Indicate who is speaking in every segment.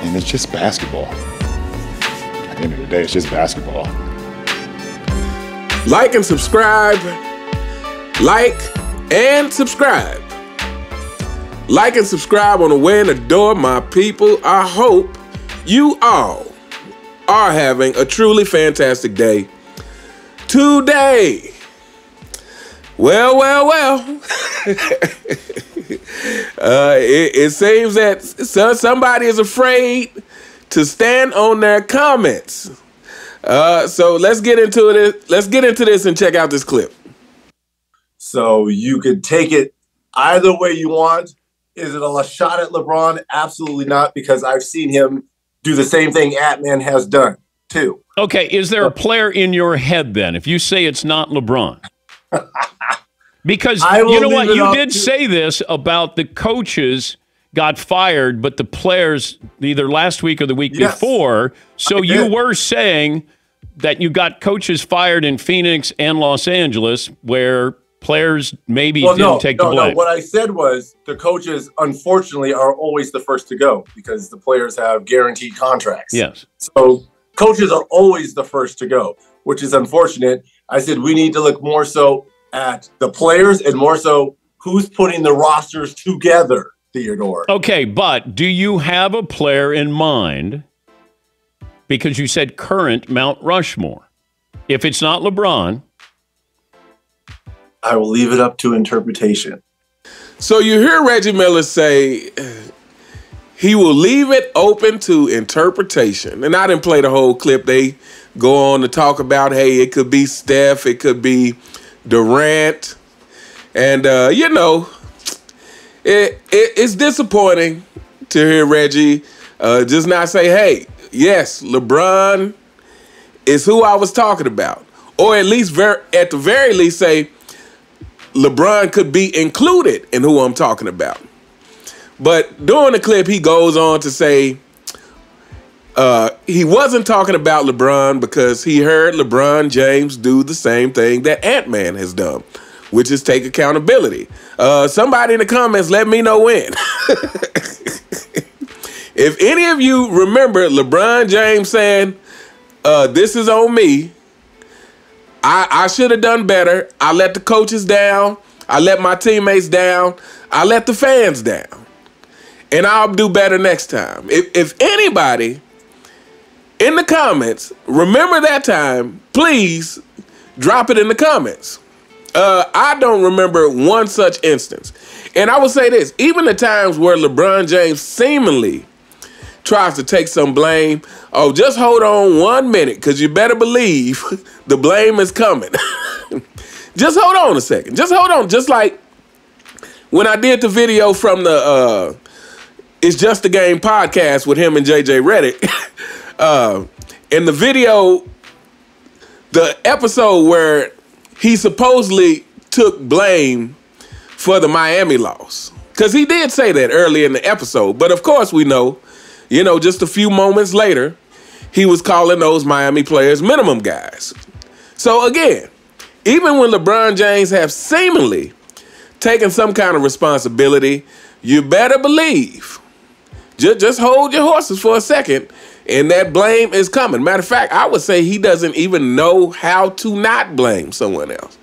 Speaker 1: And it's just basketball. At the end of the day, it's just basketball.
Speaker 2: Like and subscribe. Like and subscribe. Like and subscribe on the way in the door, my people. I hope you all are having a truly fantastic day today. Well. It seems that somebody is afraid to stand on their comments. So let's get into it. Let's get into this and check out this clip.
Speaker 3: So you could take it either way you want. Is it a shot at LeBron? Absolutely not, because I've seen him do the same thing Ant-Man has done, too.
Speaker 4: Okay, is there a player in your head, then, if you say it's not LeBron? Because, you know what, you did say this about the coaches got fired, but the players, either last week or the week before, so you were saying that you got coaches fired in Phoenix and Los Angeles where players maybe didn't take the blame.
Speaker 3: No, what I said was the coaches, unfortunately, are always the first to go because the players have guaranteed contracts.
Speaker 4: Yes.
Speaker 3: So coaches are always the first to go, which is unfortunate. I said we need to look more so at the players and more so who's putting the rosters together, Theodore.
Speaker 4: Okay, but do you have a player in mind? Because you said current Mount Rushmore. If it's not LeBron,
Speaker 3: I will leave it up to interpretation.
Speaker 2: So you hear Reggie Miller say he will leave it open to interpretation. And I didn't play the whole clip. They go on to talk about, hey, it could be Steph, it could be Durant. And, you know, it's disappointing to hear Reggie just not say, hey, yes, LeBron is who I was talking about. Or at least at the very least say, LeBron could be included in who I'm talking about. But during the clip, he goes on to say he wasn't talking about LeBron because he heard LeBron James do the same thing that Ant-Man has done, which is take accountability. Somebody in the comments, let me know when. If any of you remember LeBron James saying, this is on me, I should have done better. I let the coaches down. I let my teammates down. I let the fans down. And I'll do better next time. If anybody in the comments remember that time, please drop it in the comments. I don't remember one such instance. And I will say this, even the times where LeBron James seemingly tries to take some blame, oh, just hold on 1 minute, because you better believe the blame is coming. Just hold on a second. Just hold on. Just like when I did the video from the It's Just a Game podcast with him and JJ Redick. In the video, the episode where he supposedly took blame for the Miami loss. Because he did say that early in the episode. But of course we know, you know, just a few moments later, he was calling those Miami players minimum guys. So again, even when LeBron James have seemingly taken some kind of responsibility, you better believe, just hold your horses for a second, and that blame is coming. Matter of fact, I would say he doesn't even know how to not blame someone else.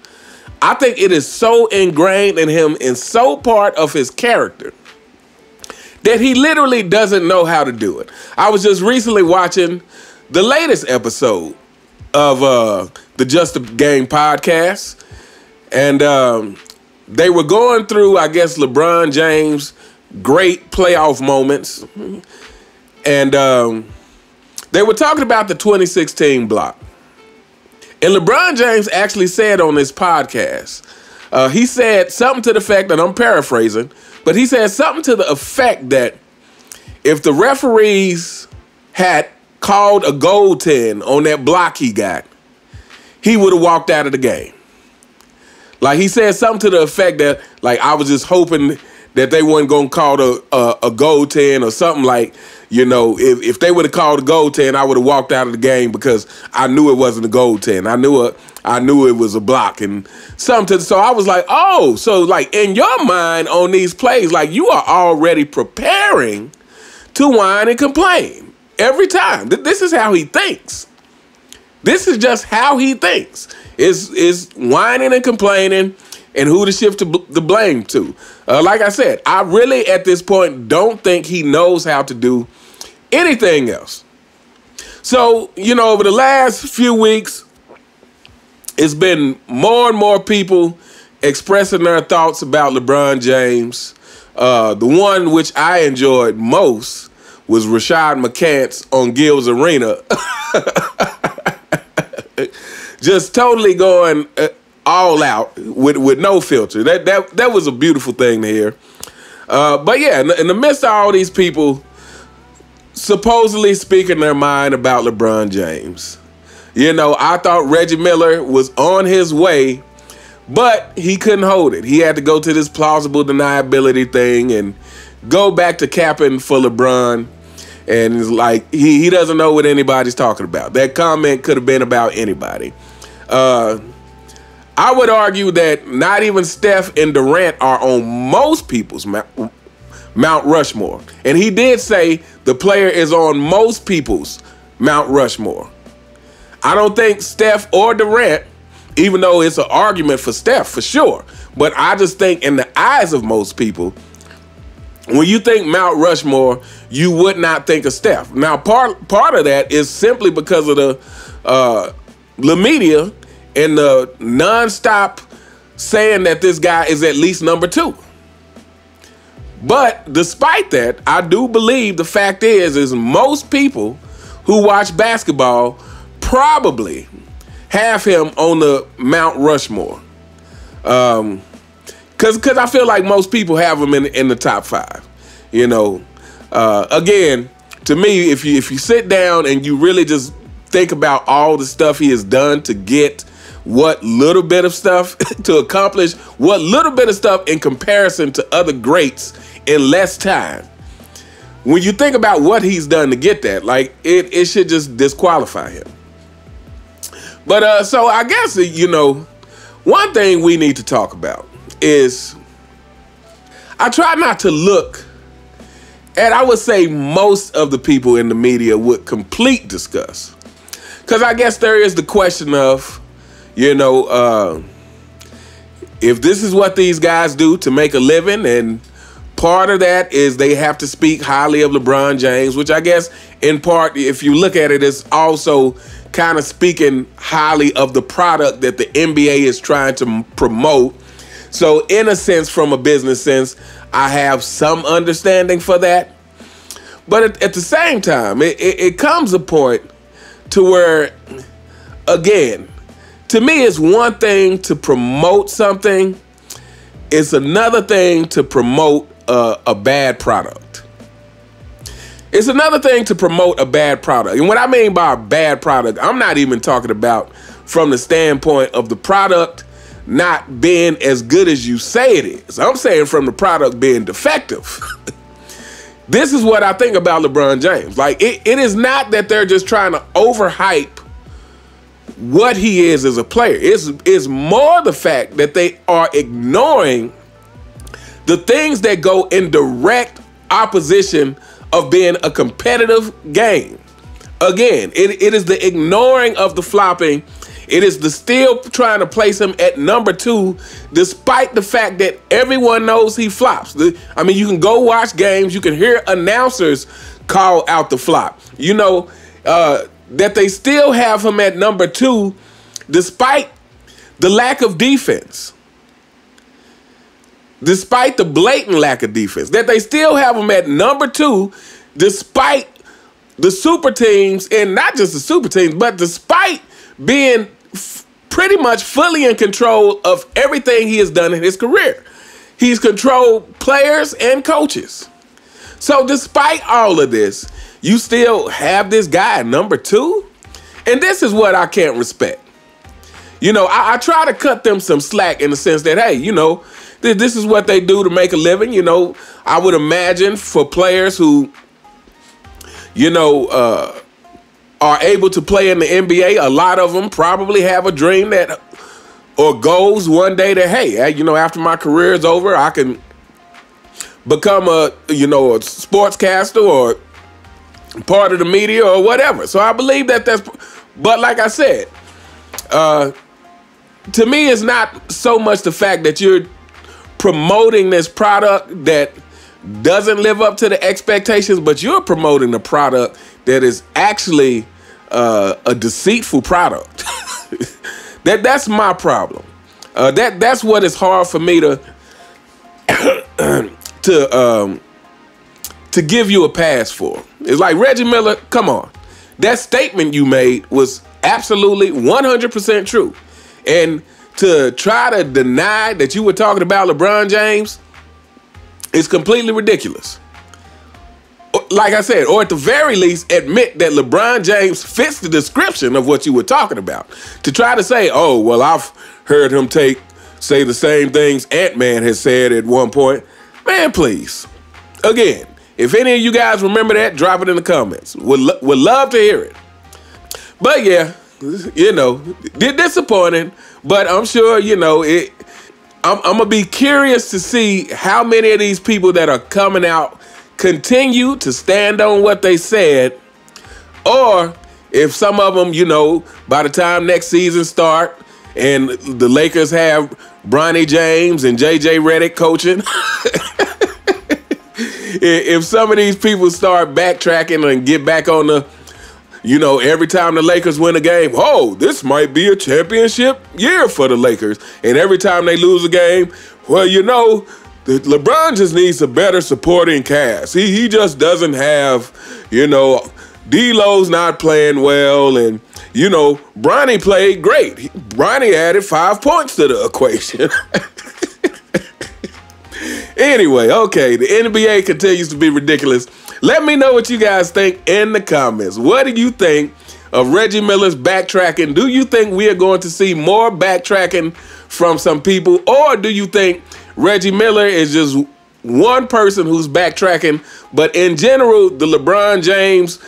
Speaker 2: I think it is so ingrained in him and so part of his character that he literally doesn't know how to do it. I was just recently watching the latest episode of the Just a Game podcast, and they were going through, I guess, LeBron James' great playoff moments, and they were talking about the 2016 block. And LeBron James actually said on this podcast, he said something to the effect, and I'm paraphrasing, but he said something to the effect that if the referees had called a goaltend on that block he got, he would have walked out of the game. Like, he said something to the effect that, like, I was just hoping that they weren't going to call a goaltend or something, like, you know, if they would have called a goaltend, I would have walked out of the game because I knew it wasn't a goaltend. I knew it was a block and something. So I was like, oh, so like in your mind on these plays, like you are already preparing to whine and complain every time. This is how he thinks. This is just how he thinks. Is whining and complaining and who to shift the blame to. Like I said, I really at this point don't think he knows how to do anything else. So, over the last few weeks, it's been more and more people expressing their thoughts about LeBron James. The one which I enjoyed most was Rashad McCants on Gil's Arena. Just totally going all out with no filter. That was a beautiful thing to hear. But yeah, in the midst of all these people supposedly speaking their mind about LeBron James, I thought Reggie Miller was on his way, but he couldn't hold it. He had to go to this plausible deniability thing and go back to capping for LeBron. And it's like he doesn't know what anybody's talking about. That comment could have been about anybody. I would argue that not even Steph and Durant are on most people's Mount Rushmore. And he did say the player is on most people's Mount Rushmore. I don't think Steph or Durant, even though it's an argument for Steph for sure, but I just think in the eyes of most people, when you think Mount Rushmore, you would not think of Steph. Now, part of that is simply because of the media and the nonstop saying that this guy is at least number 2. But despite that, I do believe the fact is most people who watch basketball probably have him on the Mount Rushmore. Because I feel like most people have him in the top 5. Again, to me, if you sit down and you really just think about all the stuff he has done to get what little bit of stuff to accomplish, what little bit of stuff in comparison to other greats in less time. When you think about what he's done to get that, like it should just disqualify him. But so I guess, one thing we need to talk about is I try not to look at, I would say, most of the people in the media with complete disgust. Because I guess there is the question of, if this is what these guys do to make a living, and part of that is they have to speak highly of LeBron James, which I guess in part, if you look at it, is also kind of speaking highly of the product that the NBA is trying to promote. So in a sense, from a business sense, I have some understanding for that. But at the same time, it comes a point to where, again, to me, it's one thing to promote something. It's another thing to promote a bad product. It's another thing to promote a bad product. And what I mean by a bad product, I'm not even talking about from the standpoint of the product not being as good as you say it is. I'm saying from the product being defective. This is what I think about LeBron James. Like, it is not that they're just trying to overhype what he is as a player. It's more the fact that they are ignoring the things that go in direct opposition of being a competitive game. Again, it is the ignoring of the flopping. It is the still trying to place him at number 2, despite the fact that everyone knows he flops. I mean, you can go watch games. You can hear announcers call out the flop. That they still have him at number 2, despite the lack of defense. Despite the blatant lack of defense. That they still have him at number 2, despite the super teams, and not just the super teams, but despite being pretty much fully in control of everything he has done in his career. He's controlled players and coaches. So despite all of this, you still have this guy at number 2? And this is what I can't respect. I try to cut them some slack in the sense that, hey, this is what they do to make a living. I would imagine for players who, are able to play in the NBA, a lot of them probably have a dream that, or goals one day that, hey, after my career is over, I can become a sportscaster or part of the media or whatever. So I believe but like I said, to me, it's not so much the fact that you're promoting this product that doesn't live up to the expectations, but you're promoting a product that is actually a deceitful product. That's my problem. That's what is hard for me to give you a pass for. It's like, Reggie Miller, come on. That statement you made was absolutely 100% true. And to try to deny that you were talking about LeBron James is completely ridiculous. Like I said, or at the very least, admit that LeBron James fits the description of what you were talking about. To try to say, oh, well, I've heard him say the same things Ant-Man has said at one point. Man, please. Again, if any of you guys remember that, drop it in the comments. Would love to hear it. But yeah, you know, disappointing. But I'm sure, you know, I'm going to be curious to see how many of these people that are coming out continue to stand on what they said, or if some of them, you know, by the time next season start and the Lakers have Bronny James and JJ Redick coaching, if some of these people start backtracking and get back on the, you know, every time the Lakers win a game, oh, this might be a championship year for the Lakers. And every time they lose a game, well, you know, LeBron just needs a better supporting cast. He just doesn't have, you know, D'Lo's not playing well, and, you know, Bronny played great. Bronny added 5 points to the equation. Anyway, okay, the NBA continues to be ridiculous. Let me know what you guys think in the comments. What do you think of Reggie Miller's backtracking? Do you think we are going to see more backtracking from some people, or do you think Reggie Miller is just one person who's backtracking, but in general, the LeBron James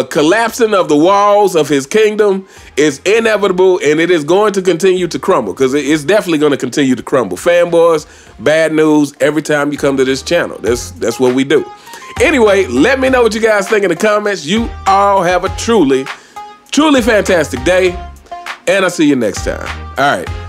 Speaker 2: collapsing of the walls of his kingdom is inevitable, and it is going to continue to crumble, because it's definitely going to continue to crumble. Fanboys, bad news every time you come to this channel. That's what we do. Anyway, let me know what you guys think in the comments. You all have a truly, truly fantastic day, and I'll see you next time. All right.